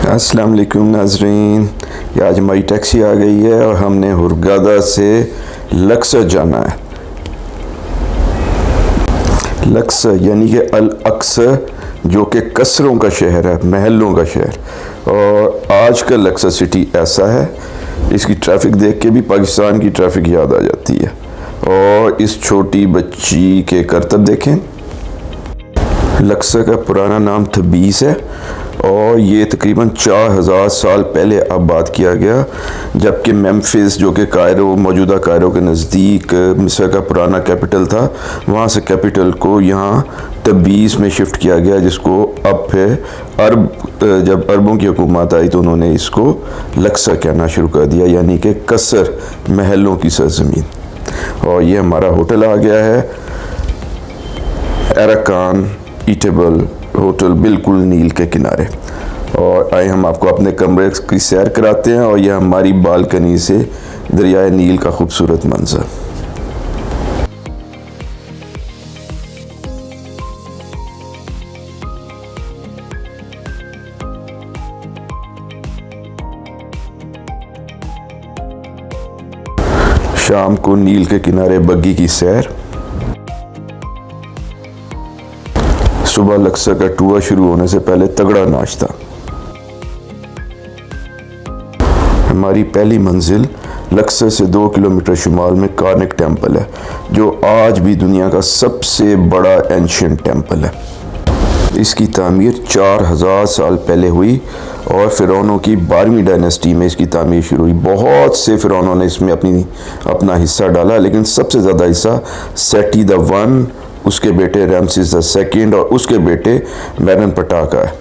अस्सलाम वालेकुम नाजरीन। आज हमारी टैक्सी आ गई है और हमने हुरगादा से लक्सर जाना है। लक्सर यानी कि अल अक्सर, जो कि कसरों का शहर है, महलों का शहर। और आज का लक्सर सिटी ऐसा है, इसकी ट्रैफिक देख के भी पाकिस्तान की ट्रैफिक याद आ जाती है। और इस छोटी बच्ची के करतब देखें। लक्सर का पुराना नाम तबीस है और ये तकरीबन 4000 साल पहले आबाद किया गया, जबकि मेम्फिस, जो कि कायरो, मौजूदा कायरो के नज़दीक मिस्र का पुराना कैपिटल था, वहाँ से कैपिटल को यहाँ तबीस में शिफ्ट किया गया, जिसको अब फिर जब अरबों की हुकूमत आई तो उन्होंने इसको लक्सर कहना शुरू कर दिया, यानी कि कसर, महलों की सरजमीन। और ये हमारा होटल आ गया है, एराकान ईटेबल होटल, बिल्कुल नील के किनारे। और आए हम आपको अपने कमरे की सैर कराते हैं और यह हमारी बालकनी से दरियाए नील का खूबसूरत मंजर। शाम को नील के किनारे बग्गी की सैर। सुबह लक्सर का टूर शुरू होने से पहले तगड़ा नाश्ता। हमारी पहली मंजिल लक्सर से 2 किलोमीटर शुमाल में कार्निक टेम्पल है, जो आज भी दुनिया का सबसे बड़ा एंशिएंट टेम्पल है। इसकी तामीर 4000 साल पहले हुई और फ़िरौनों की 12वीं डायनेस्टी में इसकी तामीर शुरू हुई। बहुत से फ़िरौनों ने इसमें अपना हिस्सा डाला, लेकिन सबसे ज़्यादा हिस्सा सेटी द वन, उसके बेटे रैमसेस द सेकंड और उसके बेटे मेनेनपटा का है।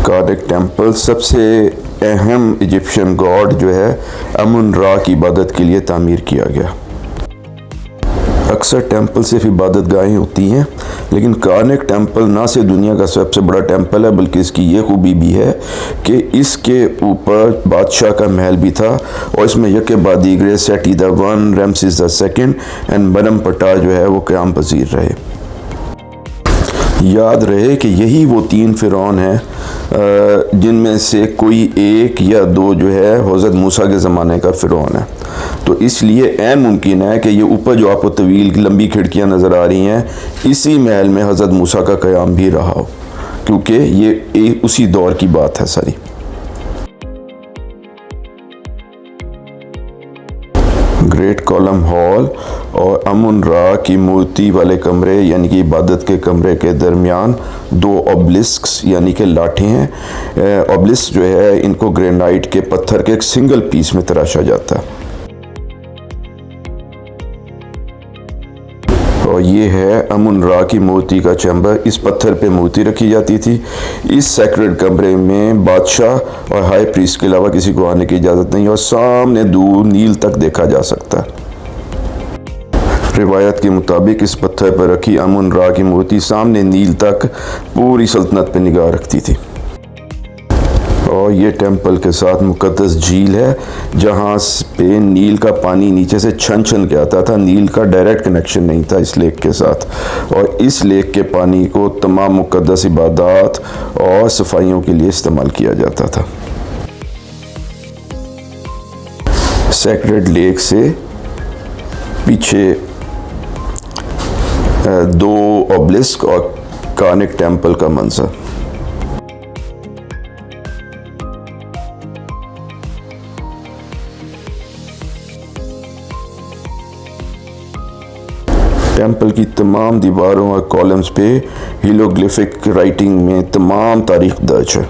कार्निक टेम्पल सबसे अहम इजिप्शियन गॉड जो है अमुन रा की इबादत के लिए तामीर किया गया। अक्सर टेम्पल सिर्फ इबादत गाहें होती हैं, लेकिन कार्निक टेम्पल ना सिर्फ दुनिया का सबसे बड़ा टेम्पल है, बल्कि इसकी ये खूबी भी है कि इसके ऊपर बादशाह का महल भी था और इसमें यके बाद दीगरे Seti the one, Ramesses the second and Merneptah जो है वो क़याम पजीर रहे। याद रहे कि यही वो 3 फ़िरौन हैं जिनमें से कोई 1 या 2 जो है हज़रत मूसा के ज़माने का फ़िरौन है। तो इसलिए ऐन मुमकिन है कि ये ऊपर जो आपको तवील लंबी खिड़कियां नज़र आ रही हैं, इसी महल में हज़रत मूसा का क़याम भी रहा हो, क्योंकि ये उसी दौर की बात है सारी। ग्रेट कॉलम हॉल और अमुन रा की मूर्ति वाले कमरे यानी कि इबादत के कमरे के दरमियान 2 ऑब्लिस्क्स यानी कि लाठें हैं। ऑब्लिस्क जो है इनको ग्रेनाइट के पत्थर के एक सिंगल पीस में तराशा जाता है। और ये है अमुन रा की मूर्ति का चैम्बर। इस पत्थर पे मूर्ति रखी जाती थी। इस सेक्रेड कमरे में बादशाह और हाई प्रीस्ट के अलावा किसी को आने की इजाज़त नहीं और सामने दूर नील तक देखा जा सकता है। रिवायत के मुताबिक इस पत्थर पर रखी अमुन रा की मूर्ति सामने नील तक पूरी सल्तनत पे निगाह रखती थी। और ये टेम्पल के साथ मुकद्दस झील है, जहाँ पे नील का पानी नीचे से छन छन के आता था। नील का डायरेक्ट कनेक्शन नहीं था इस लेक के साथ, और इस लेक के पानी को तमाम मुकद्दस इबादत और सफाइयों के लिए इस्तेमाल किया जाता था। सेक्रेड लेक से पीछे 2 ऑब्लिस्क और कार्निक टेम्पल का मंजर। टेम्पल की तमाम दीवारों और कॉलम्स पे हीरोग्लिफिक राइटिंग में तमाम तारीख दर्ज है।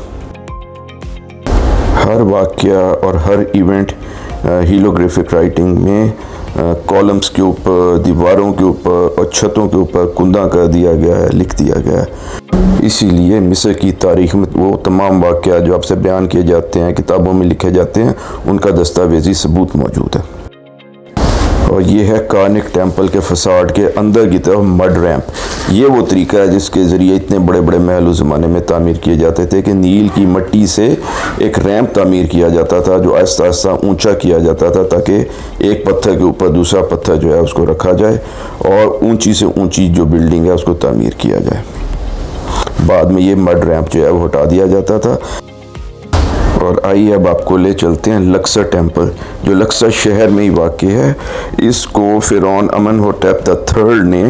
हर वाक़या और हर इवेंट हीरोग्लिफिक राइटिंग में कॉलम्स के ऊपर, दीवारों के ऊपर और छतों के ऊपर कुंदा कर दिया गया है, लिख दिया गया है। इसीलिए मिस्र की तारीख में वो तमाम वाक़या जो आपसे बयान किए जाते हैं, किताबों में लिखे जाते हैं, उनका दस्तावेजी सबूत मौजूद है। और ये है कार्निक टेम्पल के फसाड के अंदर की तरफ मड रैंप। ये वो तरीका है जिसके ज़रिए इतने बड़े बड़े महल उस ज़माने में तामीर किए जाते थे कि नील की मिट्टी से एक रैंप तामीर किया जाता था, जो आहिस्ता आहिस्ता ऊंचा किया जाता था, ताकि एक पत्थर के ऊपर दूसरा पत्थर जो है उसको रखा जाए और ऊंची से ऊंची जो बिल्डिंग है उसको तामीर किया जाए। बाद में ये मड रैंप जो है वो हटा दिया जाता था। और आइए अब आपको ले चलते हैं लक्सर टेम्पल, जो लक्सर शहर में ही वाक़ है। इसको फ़िरौन अमनहोटेप III ने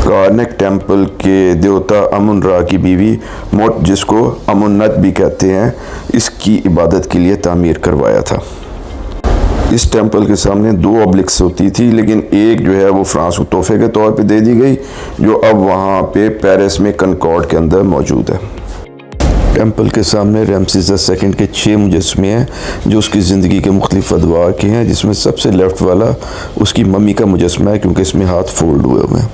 कार्नेक टेम्पल के देवता अमुन रा की बीवी मोट, जिसको अमुन्नत भी कहते हैं, इसकी इबादत के लिए तामीर करवाया था। इस टेम्पल के सामने 2 ऑब्लिक्स होती थी, लेकिन एक जो है वो फ्रांस को तोहफे के तौर पे दे दी गई, जो अब वहाँ पे पेरिस में कनकॉर्ड के अंदर मौजूद है। टेम्पल के सामने रमसेस II के 6 मुजस्मे हैं, जो उसकी ज़िंदगी के मुख्तलिफ अदवार के हैं, जिसमें सबसे लेफ्ट वाला उसकी मम्मी का मुजस्मा है, क्योंकि इसमें हाथ फोल्ड हुए हुए हैं।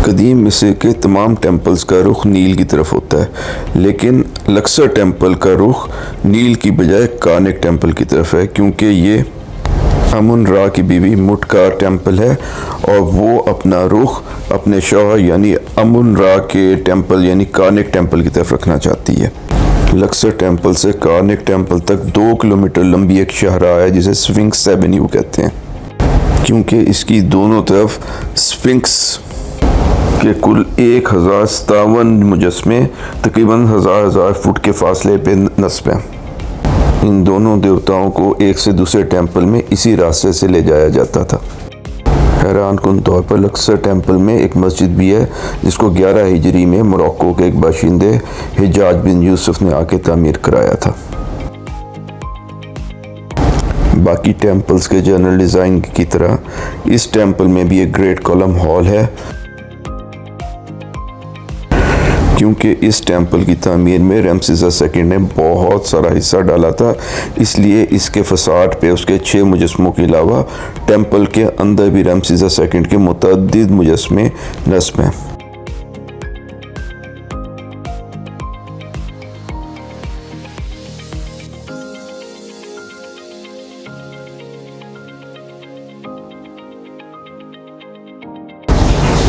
कदीम मिस्र के तमाम टेम्पल्स का रुख नील की तरफ होता है, लेकिन लक्सर टेम्पल का रुख नील की बजाय कार्नेक टेम्पल की तरफ है, क्योंकि ये अमुन रा की बीवी मुट का टेम्पल है और वो अपना रुख अपने शौहर यानी अमुन रा के टेम्पल यानी कार्नेक टेम्पल की तरफ रखना चाहती है। लक्सर टेम्पल से कार्नेक टेम्पल तक 2 किलोमीटर लंबी एक शाहराह है, जिसे स्फिंक्स एवेन्यू कहते हैं, क्योंकि इसकी दोनों तरफ स्फिंक्स के कुल 1057 मुजस्मे तकरीबन हजार फुट के फासले पे नस्ब हैं। इन दोनों देवताओं को एक से दूसरे टेम्पल में इसी रास्ते से ले जाया जाता था। हैरान कुन तौर पर लक्सर टेम्पल में एक मस्जिद भी है, जिसको 11 हिजरी में मोरक्को के एक बाशिंदे हिजाज बिन यूसुफ ने आके तामीर कराया था। बाकी टेम्पल्स के जनरल डिज़ाइन की तरह इस टेम्पल में भी एक ग्रेट कॉलम हॉल है, क्योंकि इस टेम्पल की तामीर में रमसेस II ने बहुत सारा हिस्सा डाला था, इसलिए इसके फसाड पे उसके 6 मुजस्मों के अलावा टेम्पल के अंदर भी रमसेस II के मुतअद्दिद मुजस्मे नस्ब हैं।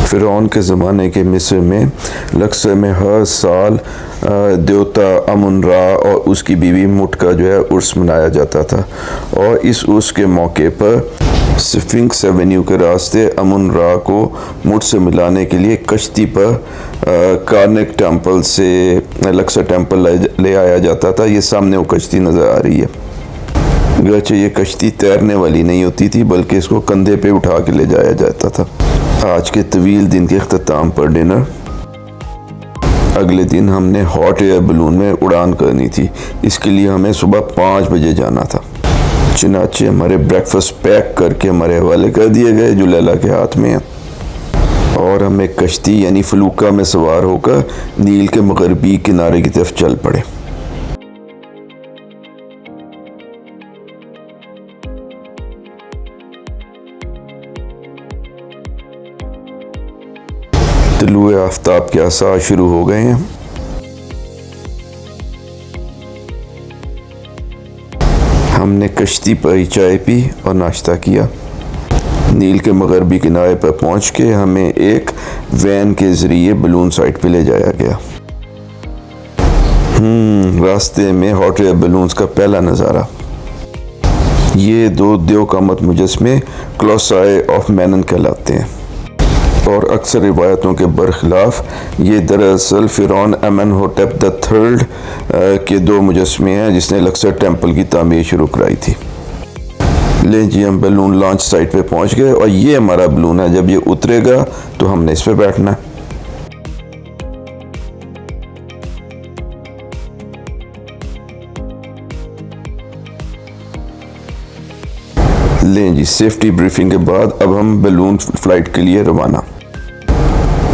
फ़िरौन के ज़माने के मिस्र में लक्सर में हर साल देवता अमुन रा और उसकी बीवी मुट का जो है उर्स मनाया जाता था, और इस उर्स के मौके पर स्फिंक्स एवेन्यू के रास्ते अमुन रा को मुट से मिलाने के लिए कश्ती पर कार्नेक टेम्पल से लक्सर टेम्पल ले आया जाता था। ये सामने वो कश्ती नज़र आ रही है। अगरचे ये कश्ती तैरने वाली नहीं होती थी, बल्कि इसको कंधे पे उठा के ले जाया जाता था। आज के तवील दिन के अख्ताम पर डिनर, अगले दिन हमने हॉट एयर बलून में उड़ान करनी थी। इसके लिए हमें सुबह 5 बजे जाना था। चनाचे हमारे ब्रेकफास्ट पैक करके हमारे हवाले कर दिए गए, जो लैला के हाथ में है, और हम एक कश्ती यानी फलूका में सवार होकर नील के मगरबी किनारे की तरफ चल पड़े। तुलुए आफ्ताब के आसार शुरू हो गए हैं। हमने कश्ती पर ही चाय पी और नाश्ता किया। नील के मगरबी किनारे पर पहुंच के हमें एक वैन के ज़रिए बलून साइट पे ले जाया गया। रास्ते में हॉट एयर बलून्स का पहला नज़ारा। ये 2 देवकामत मुजस्मे क्लोसाई ऑफ मैनन कहलाते हैं, और अक्सर रिवायतों के बरखिलाफ ये दरअसल फ़िरौन अमनहोटेप III के 2 मुजस्मे हैं, जिसने लक्सर टेम्पल की तामीर शुरू कराई थी। ले जी, हम बलून लॉन्च साइट पे पहुंच गए, और ये हमारा बलून है। जब ये उतरेगा तो हमने इस पे बैठना है। लें जी, सेफ्टी ब्रीफिंग के बाद अब हम बलून फ़्लाइट के लिए रवाना।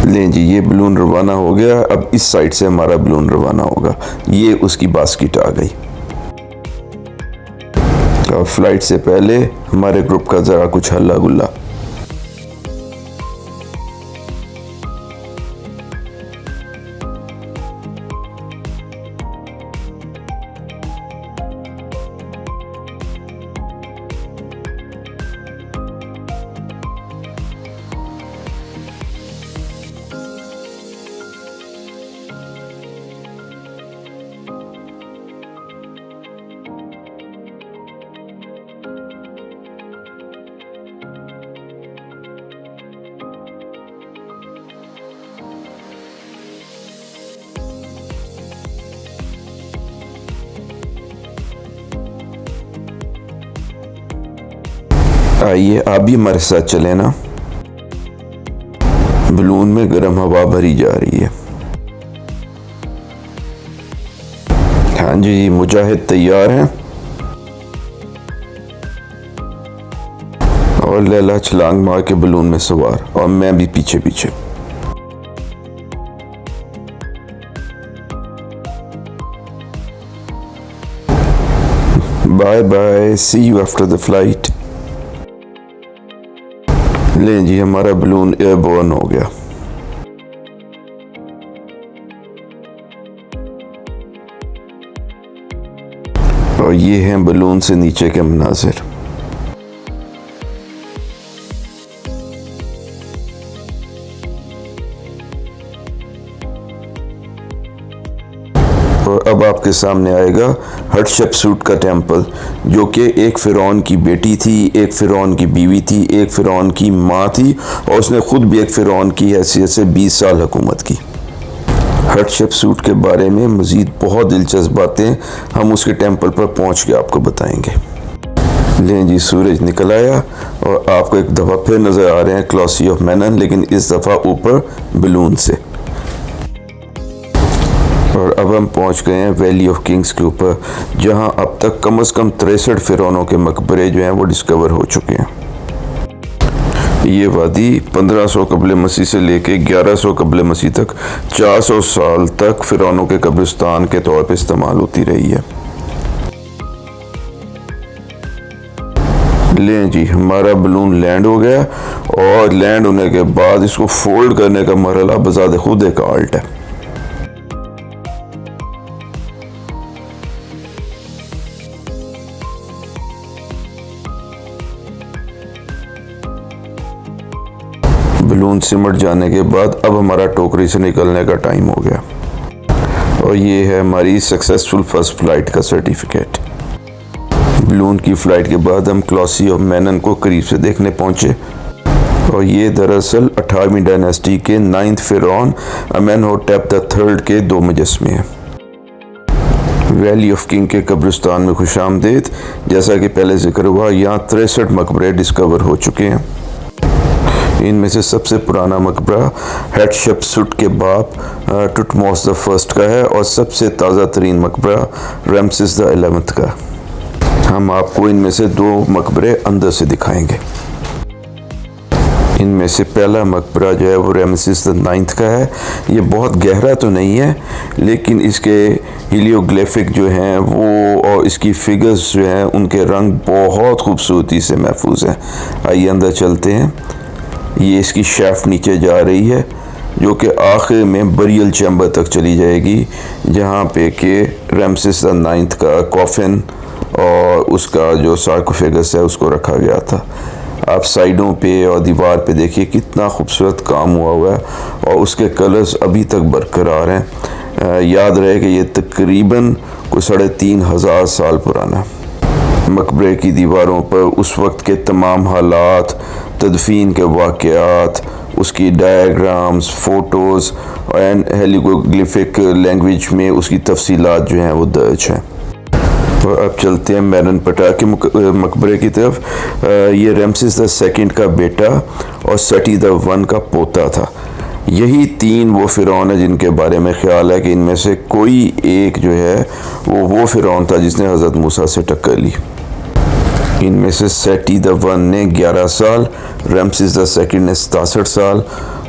लें जी, ये बलून रवाना हो गया। अब इस साइड से हमारा बलून रवाना होगा। ये उसकी बास्केट आ गई। और फ्लाइट से पहले हमारे ग्रुप का ज़रा कुछ हल्ला गुल्ला। आइए आप भी हमारे साथ चलें ना। बलून में गर्म हवा भरी जा रही है। हाँ जी, मुजाहिद तैयार हैं और लैला छलांग मार के बलून में सवार, और मैं भी पीछे पीछे। Bye bye, see you after the flight. लें जी, हमारा बलून एयरबोर्न हो गया। और ये हैं बलून से नीचे के मनाजिर। और अब आपके सामने आएगा हटशपसूट का टेम्पल, जो कि एक फ़िरौन की बेटी थी, एक फ़िरौन की बीवी थी, एक फ़िरौन की माँ थी, और उसने ख़ुद भी एक फ़िरौन की हैसियत से 20 साल हुकूमत की। हटशपसूट के बारे में मज़ीद बहुत दिलचस्प बातें हम उसके टेम्पल पर पहुँच के आपको बताएंगे। लें जी, सूरज निकल आया और आपको एक दफ़ा फिर नज़र आ रहे हैं कॉलोसी ऑफ मेनन, लेकिन इस दफ़ा ऊपर बलून से। और अब हम पहुंच गए हैं वैली ऑफ किंग्स के ऊपर, जहां अब तक कम से कम 63 फ़िरौनों के मकबरे जो हैं वो डिस्कवर हो चुके हैं। ये वादी 1500 कबल मसीह से लेके 1100 कबल मसीह तक 400 साल तक फ़िरौनों के कब्रिस्तान के तौर पर इस्तेमाल होती रही है। लें जी, हमारा बलून लैंड हो गया, और लैंड होने के बाद इसको फोल्ड करने का मरहला बज़ात खुद एक आर्ट है। बलून सिमट जाने के बाद अब हमारा टोकरी से निकलने का टाइम हो गया, और ये है हमारी सक्सेसफुल फर्स्ट फ्लाइट का सर्टिफिकेट। बलून की फ़्लाइट के बाद हम कॉलोसी ऑफ मेनन को करीब से देखने पहुँचे, और ये दरअसल 18वीं डायनेस्टी के 9th फ़िरौन अमेनहोटेप III के 2 मुजस्मे हैं। वैली ऑफ किंग के कब्रिस्तान में खुशामदीद। जैसा कि पहले जिक्र हुआ, यहाँ 63 मकबरे डिस्कवर हो चुके हैं। इनमें से सबसे पुराना मकबरा हटशपसूट के बाप टुटमोस I का है, और सबसे ताज़ा तरीन मकबरा रमसेस XI का। हम आपको इनमें से 2 मकबरे अंदर से दिखाएंगे। इनमें से पहला मकबरा जो है वो रमसेस IX का है। ये बहुत गहरा तो नहीं है, लेकिन इसके हीलियोग्लिफिक जो हैं वो और इसकी फिगर्स जो हैं उनके रंग बहुत खूबसूरती से महफूज हैं। आइए अंदर चलते हैं। ये इसकी शेफ्ट नीचे जा रही है, जो कि आखिर में बरियल चैम्बर तक चली जाएगी, जहाँ पे कि रमसेस IX का कॉफिन और उसका जो सार्कोफेगस है उसको रखा गया था। आप साइडों पे और दीवार पे देखिए कितना खूबसूरत काम हुआ है, और उसके कलर्स अभी तक बरकरार हैं। याद रहे कि ये तकरीबन कोई 3500 साल पुराना। मकबरे की दीवारों पर उस वक्त के तमाम हालात, तदफीन के वाक़यात, उसकी डायग्राम्स, फ़ोटोज़ एंड हेलियोग्लिफिक लैंग्वेज में उसकी तफसीलात जो हैं वो दर्ज हैं। और अब चलते हैं मेनन पटा के मकबरे की तरफ। ये रमसेस II का बेटा और सटी I का पोता था। यही 3 वो फ़िरौन है जिनके बारे में ख्याल है कि इनमें से कोई एक जो है वो फ़िरौन था जिसने हज़रत मूसा से टक्कर ली। इनमें से सटी I ने 11 साल, रमसेस II ने 67 साल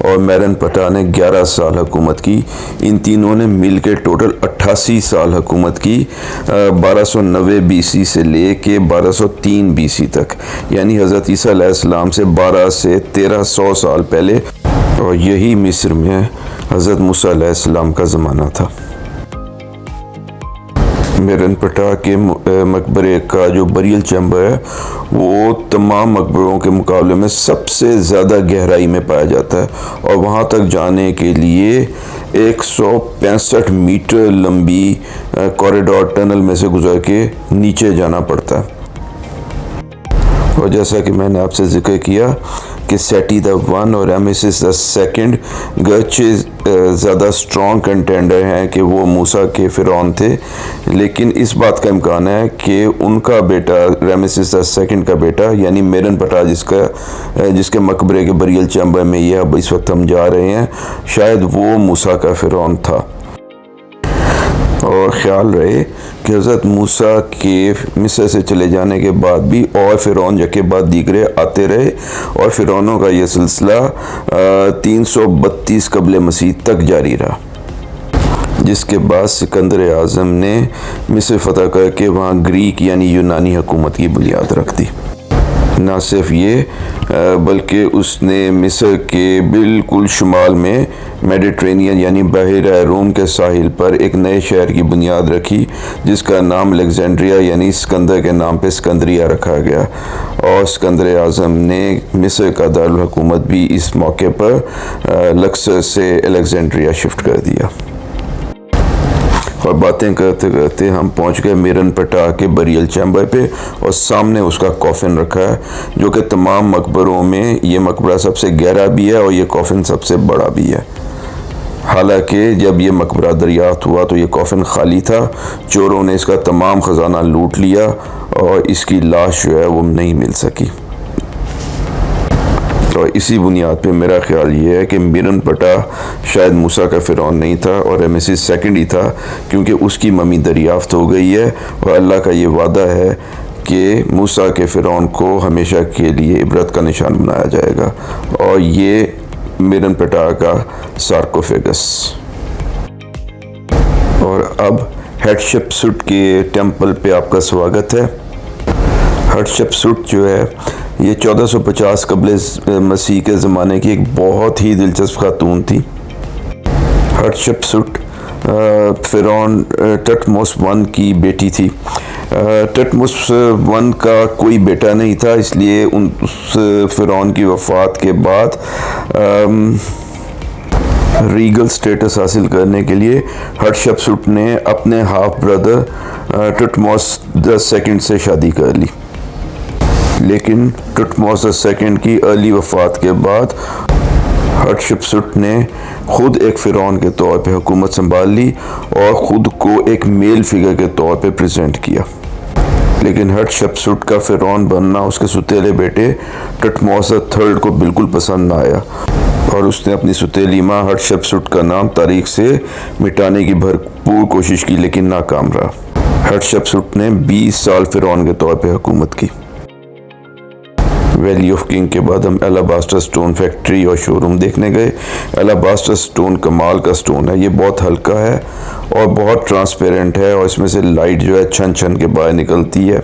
और मेनन पटा ने 11 साल हुकूमत की। इन तीनों ने मिल के टोटल 88 साल हुकूमत की, 1290 BC से ले के 1203 BC तक, यानी हज़रत ईसा अलैहिस्सलाम से 12 से 1300 साल पहले। और यही मिस्र में हज़रत मूसा अलैहिस्सलाम का ज़माना था। मेनन पटा के मकबरे का जो बरियल चैम्बर है वो तमाम मकबरों के मुकाबले में सबसे ज़्यादा गहराई में पाया जाता है, और वहाँ तक जाने के लिए 165 मीटर लंबी कॉरिडोर टनल में से गुजर के नीचे जाना पड़ता है। और जैसा कि मैंने आपसे जिक्र किया कि सेटी द वन और एमेसिस द सेकंड गर्चे ज़्यादा स्ट्रॉन्ग कंटेंडर हैं कि वो मूसा के फ़िरौन थे, लेकिन इस बात का इम्कान है कि उनका बेटा रामेसिस द सेकंड का बेटा यानी मेरन पटा जिसके मकबरे के बरियल चैम्बर में ये अब इस वक्त हम जा रहे हैं, शायद वो मूसा का फ़िरौन था। और ख़्याल रहे कि हज़रत मूसा के मिस्र से चले जाने के बाद भी और फ़िरौन यके बाद दीगरे आते रहे और फ़िरौनों का यह सिलसिला 332 कबल मसीह तक जारी रहा, जिसके बाद सिकंदर आज़म ने मिस्र फ़तह करके वहाँ ग्रीक यानी यूनानी हुकूमत की बुनियाद रख दी। ना सिर्फ ये बल्कि उसने मिस्र के बिल्कुल शुमाल में मेडिट्रेनियन यानी बहरा रूम के साहिल पर एक नए शहर की बुनियाद रखी, जिसका नाम अलेक्जेंड्रिया यानी सिकंदर के नाम पे सिकंदरिया रखा गया। और सिकंदर आज़म ने मिस्र का दारुल हुकूमत भी इस मौके पर लक्सर से अलेक्जेंड्रिया शिफ्ट कर दिया। और बातें करते करते हम पहुंच गए मेरन पटा के बरियल चैम्बर पे और सामने उसका कॉफिन रखा है, जो कि तमाम मकबरों में ये मकबरा सबसे गहरा भी है और ये कॉफिन सबसे बड़ा भी है। हालांकि जब ये मकबरा दरियाफ्त हुआ तो ये कॉफिन खाली था, चोरों ने इसका तमाम ख़जाना लूट लिया और इसकी लाश जो है वो नहीं मिल सकी। और इसी बुनियाद पे मेरा ख्याल ये है कि मेरन पटा शायद मूसा का फ़िरौन नहीं था और रामेसिस सेकंड ही था, क्योंकि उसकी मम्मी दरियाफ्त हो गई है और अल्लाह का ये वादा है कि मूसा के फ़िरौन को हमेशा के लिए इबरत का निशान बनाया जाएगा। और ये मेरन पटा का सार्कोफेगस। और अब हटशपसुट के टेम्पल पे आपका स्वागत है। हटशपसुट जो है ये 1450 कबल मसीह के ज़माने की एक बहुत ही दिलचस्प खातून थी। हटशपसुट फ़िरौन टटमोस वन की बेटी थी। टटमोस वन का कोई बेटा नहीं था, इसलिए उस फ़िरौन की वफ़ात के बाद रीगल स्टेटस हासिल करने के लिए हटशपसुट ने अपने हाफ ब्रदर टटमोस द सेकंड से शादी कर ली। लेकिन टटमोस द सेकंड की अर्ली वफ़ात के बाद हटशपसुट ने ख़ुद एक फ़िरौन के तौर पे हुकूमत संभाल ली और ख़ुद को एक मेल फिगर के तौर पे प्रेजेंट किया। लेकिन हटशपसुट का फ़िरौन बनना उसके सुतेले बेटे टटमोस द थर्ड को बिल्कुल पसंद ना आया और उसने अपनी सुतेली माँ हटशपसुट का नाम तारीख से मिटाने की भरपूर कोशिश की, लेकिन नाकाम रहा। हटशपसुट ने 20 साल फ़िरौन के तौर पे हुकूमत की। वैली ऑफ किंग के बाद हम एलाबास्टर स्टोन फैक्ट्री और शोरूम देखने गए। एलाबास्टर स्टोन कमाल का स्टोन है, ये बहुत हल्का है और बहुत ट्रांसपेरेंट है और इसमें से लाइट जो है छन छन के बाहर निकलती है।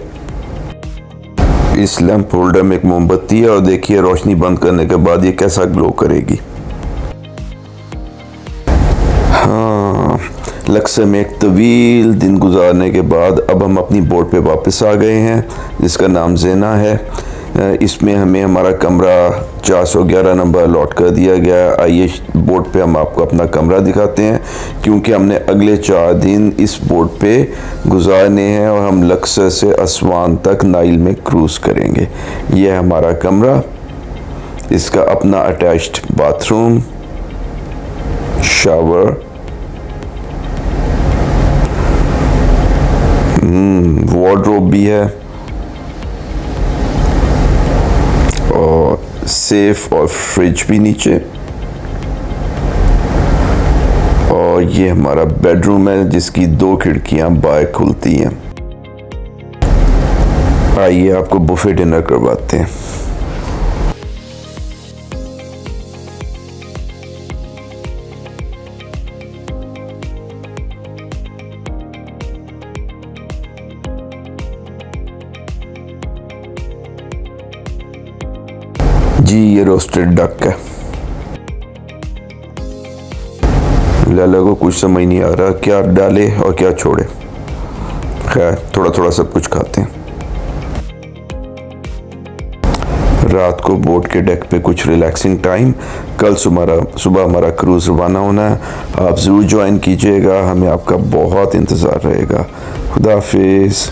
इस लैंप होल्डर में एक मोमबत्ती है और देखिए रोशनी बंद करने के बाद ये कैसा ग्लो करेगी। हाँ, लक्सर में एक तवील दिन गुजारने के बाद अब हम अपनी बोट पे वापस आ गए हैं, जिसका नाम ज़ेना है। इसमें हमें हमारा कमरा 411 नंबर अलॉट कर दिया गया। आइए बोट पे हम आपको अपना कमरा दिखाते हैं, क्योंकि हमने अगले 4 दिन इस बोट पे गुजारने हैं और हम लक्सर से असवान तक नाइल में क्रूज़ करेंगे। यह है हमारा कमरा, इसका अपना अटैच्ड बाथरूम, शावर, वार्डरोब भी है और सेफ और फ्रिज भी नीचे। और ये हमारा बेडरूम है जिसकी 2 खिड़कियां बाहर खुलती हैं। आइए आपको बुफे डिनर करवाते हैं। जी ये रोस्टेड डक है। लाला को कुछ समझ नहीं आ रहा क्या डाले और क्या छोड़े। खैर थोड़ा थोड़ा सब कुछ खाते हैं। रात को बोट के डेक पे कुछ रिलैक्सिंग टाइम। कल सुबह हमारा क्रूज़ रवाना होना है। आप ज़रूर ज्वाइन कीजिएगा, हमें आपका बहुत इंतज़ार रहेगा। खुदा हाफिज़।